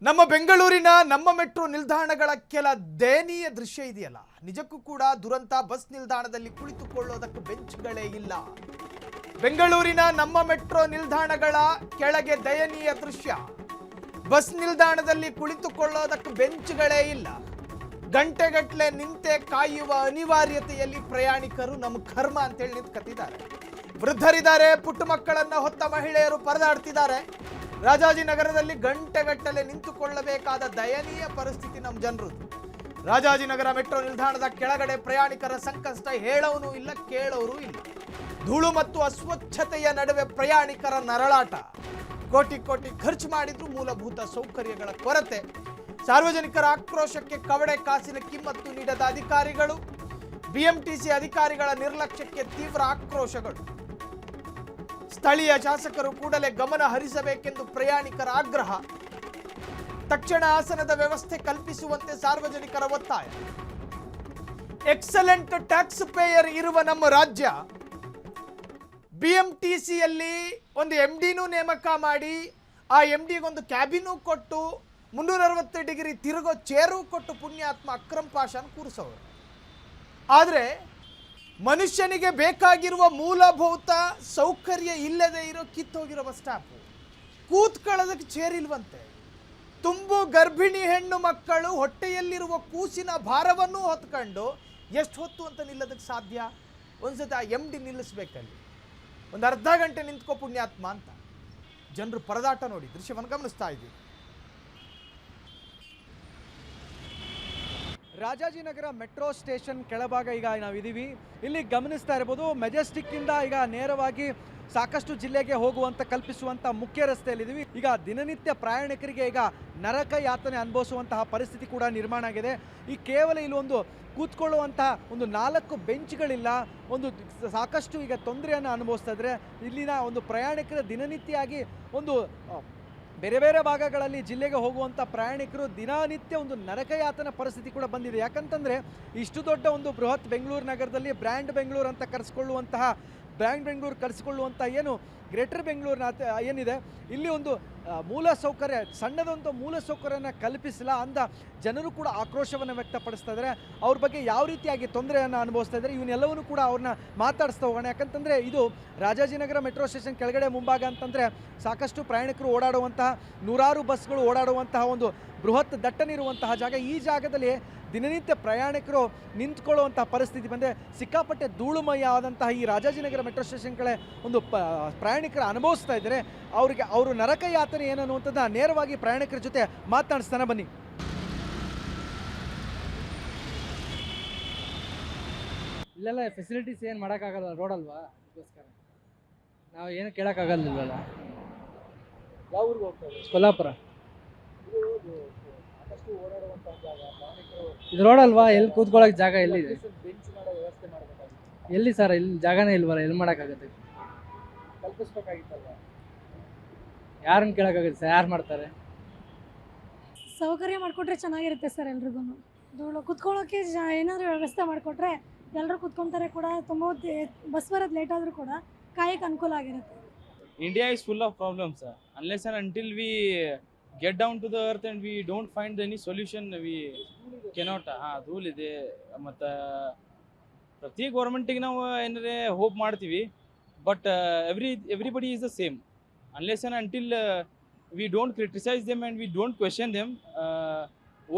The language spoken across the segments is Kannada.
ನಮ್ಮ ಬೆಂಗಳೂರಿನ ನಮ್ಮ ಮೆಟ್ರೋ ನಿಲ್ದಾಣಗಳ ಕೆಲ ದಯನೀಯ ದೃಶ್ಯ ಇದೆಯಲ್ಲ, ನಿಜಕ್ಕೂ ಕೂಡ ದುರಂತ. ಬಸ್ ನಿಲ್ದಾಣದಲ್ಲಿ ಕುಳಿತುಕೊಳ್ಳೋದಕ್ಕೆ ಬೆಂಚ್ಗಳೇ ಇಲ್ಲ. ಬೆಂಗಳೂರಿನ ನಮ್ಮ ಮೆಟ್ರೋ ನಿಲ್ದಾಣಗಳ ಕೆಳಗೆ ದಯನೀಯ ದೃಶ್ಯ. ಬಸ್ ನಿಲ್ದಾಣದಲ್ಲಿ ಕುಳಿತುಕೊಳ್ಳೋದಕ್ಕೆ ಬೆಂಚ್ಗಳೇ ಇಲ್ಲ. ಗಂಟೆಗಟ್ಟಲೆ ನಿಂತೆ ಕಾಯುವ ಅನಿವಾರ್ಯತೆಯಲ್ಲಿ ಪ್ರಯಾಣಿಕರು ನಮ್ಮ ಕರ್ಮ ಅಂತೇಳಿ ನಿಂತ್ಕತ್ತಿದ್ದಾರೆ. ವೃದ್ಧರಿದ್ದಾರೆ, ಪುಟ್ಟ ಮಕ್ಕಳನ್ನ ಹೊತ್ತ ಮಹಿಳೆಯರು ಪರದಾಡ್ತಿದ್ದಾರೆ. ರಾಜಾಜಿನಗರದಲ್ಲಿ ಗಂಟೆಗಟ್ಟಲೆ ನಿಂತುಕೊಳ್ಳಬೇಕಾದ ದಯನೀಯ ಪರಿಸ್ಥಿತಿ ನಮ್ಮ ಜನರದ್ದು. ರಾಜಾಜಿನಗರ ಮೆಟ್ರೋ ನಿಲ್ದಾಣದ ಕೆಳಗಡೆ ಪ್ರಯಾಣಿಕರ ಸಂಕಷ್ಟ ಹೇಳೋನು ಇಲ್ಲ, ಕೇಳೋರು ಇಲ್ಲ. ಧೂಳು ಮತ್ತು ಅಸ್ವಚ್ಛತೆಯ ನಡುವೆ ಪ್ರಯಾಣಿಕರ ನರಳಾಟ. ಕೋಟಿ ಕೋಟಿ ಖರ್ಚು ಮಾಡಿದ್ರು ಮೂಲಭೂತ ಸೌಕರ್ಯಗಳ ಕೊರತೆ. ಸಾರ್ವಜನಿಕರ ಆಕ್ರೋಶಕ್ಕೆ ಕವಡೆ ಕಾಸಿನ ಕಿಮ್ಮತ್ತು ನೀಡದ ಅಧಿಕಾರಿಗಳು. ಬಿಎಂಟಿಸಿ ಅಧಿಕಾರಿಗಳ ನಿರ್ಲಕ್ಷ್ಯಕ್ಕೆ ತೀವ್ರ ಆಕ್ರೋಶಗಳು. ಸ್ಥಳೀಯ ಶಾಸಕರು ಕೂಡಲೇ ಗಮನ ಹರಿಸಬೇಕೆಂದು ಪ್ರಯಾಣಿಕರ ಆಗ್ರಹ. ತಕ್ಷಣ ಆಸನದ ವ್ಯವಸ್ಥೆ ಕಲ್ಪಿಸುವಂತೆ ಸಾರ್ವಜನಿಕರ ಒತ್ತಾಯ. ಎಕ್ಸಲೆಂಟ್ ಟ್ಯಾಕ್ಸ್ ಪೇಯರ್ ಇರುವ ನಮ್ಮ ರಾಜ್ಯ ಬಿಎಂಟಿಸಿಯಲ್ಲಿ ಒಂದು ಎಂಡಿನೂ ನೇಮಕ ಮಾಡಿ, ಆ ಎಂಡಿಗೊಂದು ಕ್ಯಾಬಿನೂ ಕೊಟ್ಟು 360 ಡಿಗ್ರಿ ತಿರುಗೋ ಚೇರು ಕೊಟ್ಟು ಪುಣ್ಯಾತ್ಮ ಅಕ್ರಮ್ ಪಾಷಾನ್ ಕೂರಿಸೋರು. ಆದರೆ ಮನುಷ್ಯನಿಗೆ ಬೇಕಾಗಿರುವ ಮೂಲಭೂತ ಸೌಕರ್ಯ ಇಲ್ಲದೆ ಇರೋ ಕಿತ್ತೋಗಿರೋ ಬಸ್ ಸ್ಟಾಪ್, ಕೂತ್ಕೊಳ್ಳೋದಕ್ಕೆ ಚೇರ್ ಇಲ್ವಂತೆ. ತುಂಬು ಗರ್ಭಿಣಿ ಹೆಣ್ಣು ಮಕ್ಕಳು ಹೊಟ್ಟೆಯಲ್ಲಿರುವ ಕೂಸಿನ ಭಾರವನ್ನು ಹೊತ್ಕೊಂಡು ಎಷ್ಟು ಹೊತ್ತು ಅಂತ ನಿಲ್ಲೋದಕ್ಕೆ ಸಾಧ್ಯ? ಒಂದ್ಸತಿ ಆ ಎಮ್ ಡಿ ನಿಲ್ಲಿಸ್ಬೇಕಲ್ಲಿ, ಒಂದು ಅರ್ಧ ಗಂಟೆ ನಿಂತ್ಕೋ ಪುಣ್ಯಾತ್ಮ ಅಂತ. ಜನರು ಪರದಾಟ ನೋಡಿ ದೃಶ್ಯವನ್ನು ಗಮನಿಸ್ತಾ ಇದ್ದೀವಿ. ರಾಜಾಜಿನಗರ ಮೆಟ್ರೋ ಸ್ಟೇಷನ್ ಕೆಳಭಾಗ ಈಗ ನಾವಿದ್ದೀವಿ. ಇಲ್ಲಿ ಗಮನಿಸ್ತಾ ಇರ್ಬೋದು, ಮೆಜೆಸ್ಟಿಕ್ಕಿಂದ ಈಗ ನೇರವಾಗಿ ಸಾಕಷ್ಟು ಜಿಲ್ಲೆಗೆ ಹೋಗುವಂಥ ಕಲ್ಪಿಸುವಂಥ ಮುಖ್ಯ ರಸ್ತೆಯಲ್ಲಿದ್ದೀವಿ. ಈಗ ದಿನನಿತ್ಯ ಪ್ರಯಾಣಿಕರಿಗೆ ಈಗ ನರಕ ಯಾತನೆ ಅನುಭವಿಸುವಂತಹ ಪರಿಸ್ಥಿತಿ ಕೂಡ ನಿರ್ಮಾಣ ಆಗಿದೆ. ಈ ಕೇವಲ ಇಲ್ಲೊಂದು ಕೂತ್ಕೊಳ್ಳುವಂತಹ ಒಂದು 4 ಬೆಂಚ್ಗಳಿಲ್ಲ, ಒಂದು ಸಾಕಷ್ಟು ಈಗ ತೊಂದರೆಯನ್ನು ಅನುಭವಿಸ್ತಾ ಇದ್ದಾರೆ. ಇಲ್ಲಿನ ಒಂದು ಪ್ರಯಾಣಿಕರ ದಿನನಿತ್ಯಾಗಿ ಒಂದು ಬೇರೆ ಬೇರೆ ಭಾಗಗಳಲ್ಲಿ ಜಿಲ್ಲೆಗೆ ಹೋಗುವಂಥ ಪ್ರಯಾಣಿಕರು ದಿನನಿತ್ಯ ಒಂದು ನರಕಯಾತನ ಪರಿಸ್ಥಿತಿ ಕೂಡ ಬಂದಿದೆ. ಯಾಕಂತಂದರೆ ಇಷ್ಟು ದೊಡ್ಡ ಒಂದು ಬೃಹತ್ ಬೆಂಗಳೂರು ನಗರದಲ್ಲಿ ಬ್ರ್ಯಾಂಡ್ ಬೆಂಗಳೂರು ಅಂತ ಕರೆಸಿಕೊಳ್ಳುವಂಥ ಏನು ಗ್ರೇಟರ್ ಬೆಂಗಳೂರಿನ ಏನಿದೆ, ಇಲ್ಲಿ ಒಂದು ಮೂಲ ಸೌಕರ್ಯ, ಸಣ್ಣದೊಂದು ಮೂಲ ಸೌಕರ್ಯನ ಕಲ್ಪಿಸಿಲ್ಲ ಅಂದ ಜನರು ಕೂಡ ಆಕ್ರೋಶವನ್ನು ವ್ಯಕ್ತಪಡಿಸ್ತಾ ಇದ್ದಾರೆ. ಅವ್ರ ಬಗ್ಗೆ ಯಾವ ರೀತಿಯಾಗಿ ತೊಂದರೆಯನ್ನು ಅನುಭವಿಸ್ತಾ ಇದ್ದಾರೆ ಇವನ್ನೆಲ್ಲವನ್ನೂ ಕೂಡ ಅವ್ರನ್ನ ಮಾತಾಡಿಸ್ತಾ ಹೋಗೋಣ. ಯಾಕಂತಂದರೆ ಇದು ರಾಜಾಜಿನಗರ ಮೆಟ್ರೋ ಸ್ಟೇಷನ್ ಕೆಳಗಡೆ ಮುಂಭಾಗ ಅಂತಂದರೆ ಸಾಕಷ್ಟು ಪ್ರಯಾಣಿಕರು ಓಡಾಡುವಂತಹ, ನೂರಾರು ಬಸ್ಗಳು ಓಡಾಡುವಂತಹ ಒಂದು ಬೃಹತ್ ದಟ್ಟನಿರುವಂತಹ ಜಾಗ. ಈ ಜಾಗದಲ್ಲಿ ದಿನನಿತ್ಯ ಪ್ರಯಾಣಿಕರು ನಿಂತ್ಕೊಳ್ಳುವಂತಹ ಪರಿಸ್ಥಿತಿ ಬಂದರೆ ಸಿಕ್ಕಾಪಟ್ಟೆ ಧೂಳುಮಯ ಆದಂತಹ ಈ ರಾಜಾಜಿನಗರ ಮೆಟ್ರೋ ಸ್ಟೇಷನ್ ಕಡೆ ಒಂದು ಪ್ರಯಾಣಿಕರು ಅನುಭವಿಸ್ತಾ ಇದ್ದಾರೆ. ಅವರು ನರಕ ಯಾತನೆ ಏನು ಅನ್ನುವಂಥದ್ದು ನೇರವಾಗಿ ಪ್ರಯಾಣಿಕರ ಜೊತೆ ಮಾತನಾಡಿಸ್ತಾನೆ ಬನ್ನಿ. ಇಲ್ಲೆಲ್ಲ ಫೆಸಿಲಿಟೀಸ್ ಏನು ಮಾಡೋಕ್ಕಾಗಲ್ಲ, ರೋಡಲ್ವಾ, ಅದಕ್ಕೋಸ್ಕರ ನಾವು ಏನು ಕೇಳೋಕ್ಕಾಗಲ್ಲ. ಯಾವ ಊರಿಗೆ ಹೋಗ್ತಾರೆ? ಕೊಲ್ಲಾಪುರ. ಇದು ರೋಡಲ್ವಾ, ಎಲ್ಲಿ ಕೂತ್ಕೊಳ್ಳೋಕೆ ಜಾಗ ಎಲ್ಲಿದೆ? ಎಲ್ಲಿ ಸರ್, ಇಲ್ಲಿ ಜಾಗನೇ ಇಲ್ವಲ್ಲ, ಎಲ್ಲಿ ಮಾಡೋಕ್ಕಾಗುತ್ತೆ? ಯಾರನ್ನು ಕೇಳೋಕ್ಕಾಗುತ್ತೆ ಸರ್? ಯಾರು ಮಾಡ್ತಾರೆ? ಸೌಕರ್ಯ ಮಾಡಿಕೊಟ್ರೆ ಚೆನ್ನಾಗಿರುತ್ತೆ ಸರ್. ಎಲ್ರಿಗೂ ಧೂಳು ಕುತ್ಕೊಳ್ಳೋಕ್ಕೆ ಏನಾದರೂ ವ್ಯವಸ್ಥೆ ಮಾಡಿಕೊಟ್ರೆ ಎಲ್ಲರೂ ಕುತ್ಕೊತಾರೆ ಕೂಡ. ತುಂಬ ಬಸ್ ಬರೋದು ಲೇಟ್ ಆದರೂ ಕೂಡ ಕಾಯಕ್ಕೆ ಅನುಕೂಲ ಆಗಿರುತ್ತೆ. India is full of problems, sir. Unless and until we get down to the earth and we don't find any solution, we cannot. ಧೂಲ್ ಇದೆ. ಮತ್ತು ಪ್ರತಿ ಗೌರ್ಮೆಂಟಿಗೆ ನಾವು ಏನಾರೇ ಹೋಪ್ ಮಾಡ್ತೀವಿ, but everybody is the same. Unless and until we don't criticize them and we don't question them,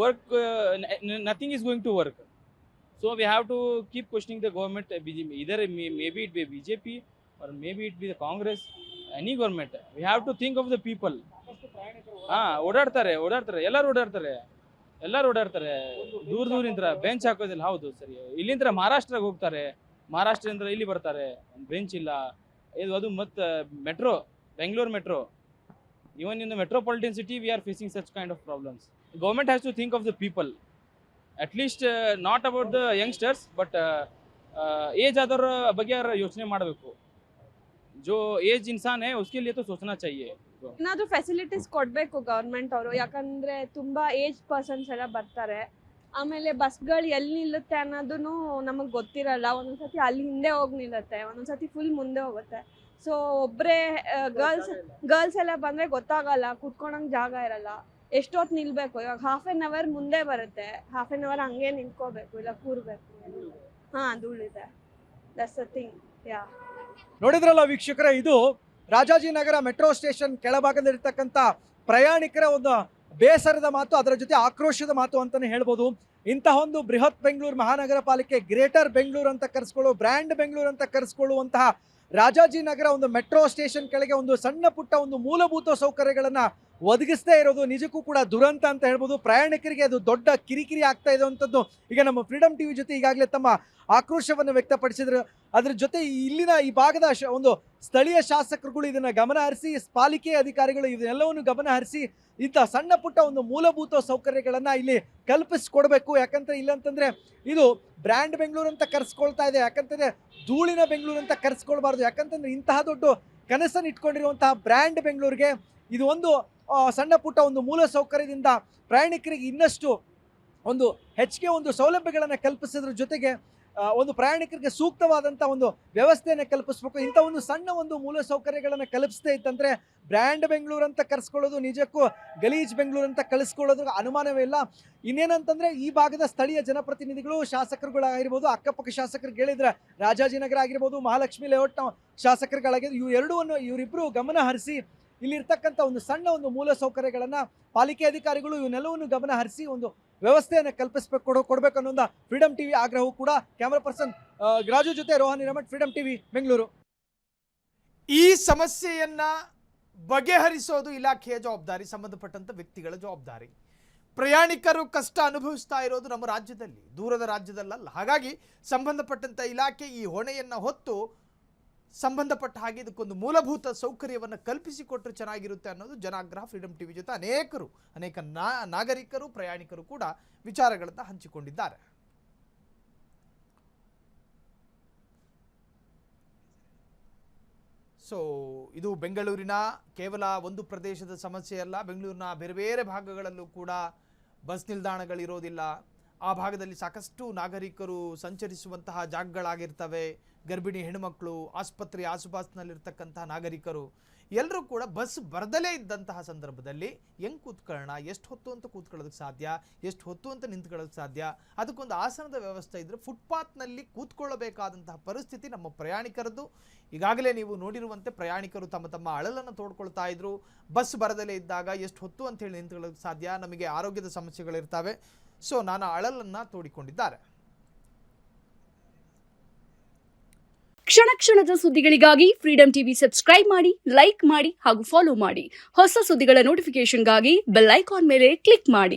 nothing is going to work. So we have to keep questioning the government. Either maybe it be BJP or maybe it be the Congress, any government. We have to think of the people. ಓಡಾಡ್ತಾರೆ, ಎಲ್ಲರೂ ಓಡಾಡ್ತಾರೆ. ದೂರದಿಂದ ಬೆಂಚ್ ಹಾಕೋದಿಲ್ಲ. ಹೌದು ಸರಿ. ಇಲ್ಲಿಂದ ಮಹಾರಾಷ್ಟ್ರಕ್ಕೆ ಹೋಗ್ತಾರೆ, ಮಹಾರಾಷ್ಟ್ರದಿಂದ ಇಲ್ಲಿ ಬರ್ತಾರೆ, ಬೆಂಚ್ ಇಲ್ಲ. ಅದು ಮತ್ತು metro, Bengaluru metro, even in the metropolitan city we are facing such kind of problems. The government has to think of the people, at least not about the youngsters, but age ಆದವ್ರ ಬಗ್ಗೆ ಯೋಚನೆ ಮಾಡಬೇಕು. जो ಏಜ್ ಇನ್ಸಾನ್ ಹೈ उसके लिए तो सोचना चाहिए. ಏನಾದರೂ ಫೆಸಿಲಿಟೀಸ್ ಕೊಡಬೇಕು ಗೌರ್ಮೆಂಟ್ ಅವರು. ಯಾಕಂದರೆ ತುಂಬ ಏಜ್ ಪರ್ಸನ್ಸ್ ಎಲ್ಲ ಬರ್ತಾರೆ. ಆಮೇಲೆ ಬಸ್ಗಳು ಎಲ್ಲಿ ನಿಲ್ಲುತ್ತೆ ಅನ್ನೋದೂ ನಮಗೆ ಗೊತ್ತಿರಲ್ಲ. ಒಂದೊಂದ್ಸತಿ ಅಲ್ಲಿ ಹಿಂದೆ ಹೋಗಿ ನಿಲ್ಲುತ್ತೆ, ಒಂದೊಂದ್ಸತಿ ಫುಲ್ ಮುಂದೆ ಹೋಗುತ್ತೆ. ಸೊ ಒಬ್ಬರೇ ಗರ್ಲ್ಸ್ ಎಲ್ಲ ಬಂದರೆ ಗೊತ್ತಾಗಲ್ಲ, ಕುತ್ಕೊಳಂಗೆ ಜಾಗ ಇರಲ್ಲ. ಎಷ್ಟೊತ್ತು ನಿಲ್ಬೇಕು, ಇವಾಗ 1/2 hour ಮುಂದೆ ಬರುತ್ತೆ, 1/2 hour ಹಂಗೆ ನಿಂತ್ಕೋಬೇಕು, ಇಲ್ಲ ಕೂರ್ಬೇಕು. ಧೂಳಿದೆ. That's the thing. ನೋಡಿದ್ರಲ್ಲ ವೀಕ್ಷಕರೇ, ಇದು ರಾಜಾಜಿನಗರ ಮೆಟ್ರೋ ಸ್ಟೇಷನ್ ಕೆಳಭಾಗದಲ್ಲಿರ್ತಕ್ಕಂಥ ಪ್ರಯಾಣಿಕರ ಒಂದು ಬೇಸರದ ಮಾತು, ಅದರ ಜೊತೆ ಆಕ್ರೋಶದ ಮಾತು ಅಂತಾನೆ ಹೇಳ್ಬೋದು. ಇಂತಹ ಒಂದು ಬೃಹತ್ ಬೆಂಗಳೂರು ಮಹಾನಗರ ಪಾಲಿಕೆ, ಗ್ರೇಟರ್ ಬೆಂಗಳೂರು ಅಂತ ಕರೆಸ್ಕೊಳ್ಳೋ, ಬ್ರ್ಯಾಂಡ್ ಬೆಂಗಳೂರು ಅಂತ ಕರೆಸ್ಕೊಳ್ಳುವಂತಹ ರಾಜಾಜಿನಗರ ಒಂದು ಮೆಟ್ರೋ ಸ್ಟೇಷನ್ ಕೆಳಗೆ ಒಂದು ಸಣ್ಣ ಪುಟ್ಟ ಒಂದು ಮೂಲಭೂತ ಸೌಕರ್ಯಗಳನ್ನ ಒದಗಿಸದೇ ಇರೋದು ನಿಜಕ್ಕೂ ಕೂಡ ದುರಂತ ಅಂತ ಹೇಳ್ಬೋದು. ಪ್ರಯಾಣಿಕರಿಗೆ ಅದು ದೊಡ್ಡ ಕಿರಿಕಿರಿ ಆಗ್ತಾ ಇರುವಂಥದ್ದು. ಈಗ ನಮ್ಮ ಫ್ರೀಡಮ್ ಟಿವಿ ಜೊತೆ ಈಗಾಗಲೇ ತಮ್ಮ ಆಕ್ರೋಶವನ್ನು ವ್ಯಕ್ತಪಡಿಸಿದ್ರು. ಅದ್ರ ಜೊತೆ ಇಲ್ಲಿನ ಈ ಭಾಗದ ಒಂದು ಸ್ಥಳೀಯ ಶಾಸಕರುಗಳು ಇದನ್ನ ಗಮನ ಹರಿಸಿ, ಪಾಲಿಕೆ ಅಧಿಕಾರಿಗಳು ಇದನ್ನೆಲ್ಲವನ್ನು ಗಮನ ಹರಿಸಿ ಇಂಥ ಸಣ್ಣ ಪುಟ್ಟ ಒಂದು ಮೂಲಭೂತ ಸೌಕರ್ಯಗಳನ್ನ ಇಲ್ಲಿ ಕಲ್ಪಿಸ್ಕೊಡ್ಬೇಕು. ಯಾಕಂದ್ರೆ ಇಲ್ಲಂತಂದ್ರೆ ಇದು ಬ್ರ್ಯಾಂಡ್ ಬೆಂಗಳೂರು ಅಂತ ಕರೆಸ್ಕೊಳ್ತಾ ಇದೆ. ಯಾಕಂತಂದ್ರೆ ಧೂಳಿನ ಬೆಂಗಳೂರು ಅಂತ ಕರೆಸ್ಕೊಳ್ಬಾರ್ದು. ಯಾಕಂತಂದ್ರೆ ಇಂತಹ ದೊಡ್ಡ ಕನಸನ್ನು ಇಟ್ಕೊಂಡಿರುವಂತಹ ಬ್ರ್ಯಾಂಡ್ ಬೆಂಗಳೂರಿಗೆ ಇದು ಒಂದು ಸಣ್ಣ ಪುಟ್ಟ ಒಂದು ಮೂಲ ಸೌಕರ್ಯದಿಂದ ಪ್ರಯಾಣಿಕರಿಗೆ ಇನ್ನಷ್ಟು ಒಂದು ಹೆಚ್ಚಿಗೆ ಒಂದು ಸೌಲಭ್ಯಗಳನ್ನು ಕಲ್ಪಿಸೋದ್ರ ಜೊತೆಗೆ ಒಂದು ಪ್ರಯಾಣಿಕರಿಗೆ ಸೂಕ್ತವಾದಂಥ ಒಂದು ವ್ಯವಸ್ಥೆಯನ್ನು ಕಲ್ಪಿಸ್ಬೇಕು. ಇಂಥ ಒಂದು ಸಣ್ಣ ಒಂದು ಮೂಲ ಸೌಕರ್ಯಗಳನ್ನು ಕಲ್ಪಿಸದೇ ಇತ್ತಂದರೆ ಬ್ರ್ಯಾಂಡ್ ಬೆಂಗಳೂರು ಅಂತ ಕರೆಸ್ಕೊಳ್ಳೋದು ನಿಜಕ್ಕೂ ಗಲೀಜ್ ಬೆಂಗಳೂರು ಅಂತ ಕಳಿಸ್ಕೊಳ್ಳೋದು ಅನುಮಾನವೇ ಇಲ್ಲ. ಇನ್ನೇನಂತಂದರೆ ಈ ಭಾಗದ ಸ್ಥಳೀಯ ಜನಪ್ರತಿನಿಧಿಗಳು, ಶಾಸಕರುಗಳಾಗಿರ್ಬೋದು, ಅಕ್ಕಪಕ್ಕ ಶಾಸಕರಿಗೆ ಹೇಳಿದ್ರೆ ರಾಜಾಜಿನಗರ ಆಗಿರ್ಬೋದು, ಮಹಾಲಕ್ಷ್ಮಿ ಲೇಔಟ್ ಶಾಸಕರುಗಳಾಗಿರ್ಬೋದು, ಇವರಿಬ್ಬರು ಗಮನ ಹರಿಸಿ ಇಲ್ಲಿರ್ತಕ್ಕಂಥ ಒಂದು ಸಣ್ಣ ಒಂದು ಮೂಲ ಸೌಕರ್ಯಗಳನ್ನು ಪಾಲಿಕೆ ಅಧಿಕಾರಿಗಳು ಇವನ್ನೆಲ್ಲವನ್ನು ಗಮನ ಹರಿಸಿ ಒಂದು ವ್ಯವಸ್ಥೆಯನ್ನು ಕಲ್ಪಿಸಬೇಕು ಕೊಡಬೇಕು ಅನ್ನೋ ಫ್ರೀಡಮ್ ಟಿವಿ ಆಗ್ರಹವೂ ಕೂಡ. ಕ್ಯಾಮರಾ ಪರ್ಸನ್ ರಾಜು ಜೊತೆ ರೋಹನ್ ಹಿರೇಮಠ್, ಫ್ರೀಡಮ್ ಟಿವಿ, ಬೆಂಗಳೂರು. ಈ ಸಮಸ್ಯೆಯನ್ನ ಬಗೆಹರಿಸೋದು ಇಲಾಖೆಯ ಜವಾಬ್ದಾರಿ, ಸಂಬಂಧಪಟ್ಟಂತ ವ್ಯಕ್ತಿಗಳ ಜವಾಬ್ದಾರಿ. ಪ್ರಯಾಣಿಕರು ಕಷ್ಟ ಅನುಭವಿಸ್ತಾ ಇರೋದು ನಮ್ಮ ರಾಜ್ಯದಲ್ಲಿ, ದೂರದ ರಾಜ್ಯದಲ್ಲ. ಹಾಗಾಗಿ ಸಂಬಂಧಪಟ್ಟಂತ ಇಲಾಖೆ ಈ ಹೊಣೆಯನ್ನ ಹೊತ್ತು ಸಂಬಂಧಪಟ್ಟ ಹಾಗೆ ಇದಕ್ಕೊಂದು ಮೂಲಭೂತ ಸೌಕರ್ಯವನ್ನು ಕಲ್ಪಿಸಿಕೊಟ್ಟರೆ ಚೆನ್ನಾಗಿರುತ್ತೆ ಅನ್ನೋದು ಜನಾಗ್ರಹ. ಫ್ರೀಡಮ್ ಟಿವಿ ಜೊತೆ ಅನೇಕ ನಾಗರಿಕರು, ಪ್ರಯಾಣಿಕರು ಕೂಡ ವಿಚಾರಗಳನ್ನು ಹಂಚಿಕೊಂಡಿದ್ದಾರೆ. ಸೊ ಇದು ಬೆಂಗಳೂರಿನ ಕೇವಲ ಒಂದು ಪ್ರದೇಶದ ಸಮಸ್ಯೆ ಅಲ್ಲ. ಬೆಂಗಳೂರಿನ ಬೇರೆ ಬೇರೆ ಭಾಗಗಳಲ್ಲೂ ಕೂಡ ಬಸ್ ನಿಲ್ದಾಣಗಳಿರೋದಿಲ್ಲ. ಆ ಭಾಗದಲ್ಲಿ ಸಾಕಷ್ಟು ನಾಗರಿಕರು ಸಂಚರಿಸುವಂತಹ ಜಾಗಗಳಾಗಿರ್ತವೆ. ಗರ್ಭಿಣಿ ಹೆಣ್ಣುಮಕ್ಕಳು, ಆಸ್ಪತ್ರೆ ಆಸುಪಾಸಿನಲ್ಲಿರ್ತಕ್ಕಂತಹ ನಾಗರಿಕರು ಎಲ್ಲರೂ ಕೂಡ ಬಸ್ ಬರದಲೇ ಇದ್ದಂತಹ ಸಂದರ್ಭದಲ್ಲಿ ಹೆಂಗೆ ಕೂತ್ಕೊಳ್ಳೋಣ, ಎಷ್ಟು ಹೊತ್ತು ಅಂತ ಕೂತ್ಕೊಳ್ಳೋದಕ್ಕೆ ಸಾಧ್ಯ, ಎಷ್ಟು ಹೊತ್ತು ಅಂತ ನಿಂತ್ಕೊಳ್ಳೋದಕ್ಕೆ ಸಾಧ್ಯ, ಅದಕ್ಕೊಂದು ಆಸನದ ವ್ಯವಸ್ಥೆ ಇದ್ದರೆ ಫುಟ್ಪಾತ್ನಲ್ಲಿ ಕೂತ್ಕೊಳ್ಳಬೇಕಾದಂತಹ ಪರಿಸ್ಥಿತಿ ನಮ್ಮ ಪ್ರಯಾಣಿಕರದ್ದು. ಈಗಾಗಲೇ ನೀವು ನೋಡಿರುವಂತೆ ಪ್ರಯಾಣಿಕರು ತಮ್ಮ ಅಳಲನ್ನು ತೋಡ್ಕೊಳ್ತಾ ಇದ್ರು. ಬಸ್ ಬರದಲೇ ಇದ್ದಾಗ ಎಷ್ಟು ಹೊತ್ತು ಅಂತ ಹೇಳಿ ನಿಂತ್ಕೊಳ್ಳೋದಕ್ಕೆ ಸಾಧ್ಯ, ನಮಗೆ ಆರೋಗ್ಯದ ಸಮಸ್ಯೆಗಳಿರ್ತವೆ. ಸೊ ನಾನು ಅಳಲನ್ನು ತೋಡಿಕೊಂಡಿದ್ದಾರೆ. ಕ್ಷಣ ಕ್ಷಣದ ಸುದ್ದಿಗಳಿಗಾಗಿ ಫ್ರೀಡಮ್ ಟಿವಿ ಸಬ್ಸ್ಕ್ರೈಬ್ ಮಾಡಿ, ಲೈಕ್ ಮಾಡಿ ಹಾಗೂ ಫಾಲೋ ಮಾಡಿ. ಹೊಸ ಸುದ್ದಿಗಳ ನೋಟಿಫಿಕೇಶನ್ಗಾಗಿ ಬೆಲ್ ಐಕಾನ್ ಮೇಲೆ ಕ್ಲಿಕ್ ಮಾಡಿ.